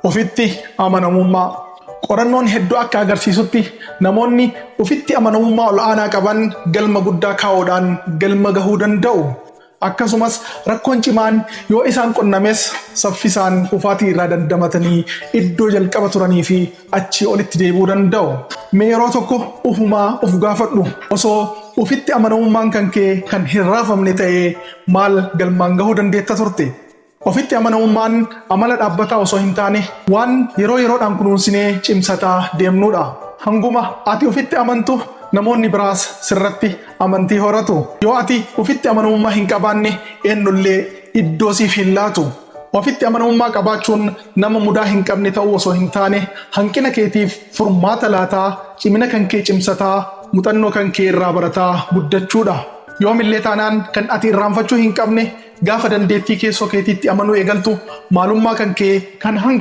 Ofitti amanamummaa. Qorannoon hedduu akka agarsiisutti namoonni ofitti amanamummaa ol'aanaa qaban galma guddaa kaa'uudhaan galma gahuu danda'u. Akkasumas rakkoon cimaan yoo isaan qunnames saffisaan kufaatii irraa dandamatanii iddoo jalqaba turanii fi achii olitti deebi'uu danda'u. Mee yeroo tokko ufumaa of gaafadhu, osoo ofitti amanamummaan kan kee kan hin raafamne ta'ee maal galmaan gahuu dandeetta turte? Ofitti amanamummaan amala dhaabbataa osoo hin taane waan yeroo yeroodhaan kunuunsinee cimsataa deemnudha. Hanguma ati ofitti amantu namoonni biraas sirratti amantii horatu. Yoo ati ofitti amanamummaa hin qabaanne eenyullee iddoo siif hin laatu. Ofitti amanamummaa qabaachuun nama mudaa hin qabne ta'uu osoo hin taane hanqina keetiif furmaata laataa, cimina kan kee cimsataa, muuxannoo kan kee irraa barataa guddachuudha. Yoomillee taanaan kan ati irraanfachuu hin qabne gaafa dandeettii keessoo keetiitti amanuu eegaltu maalummaa kan kee kan hanga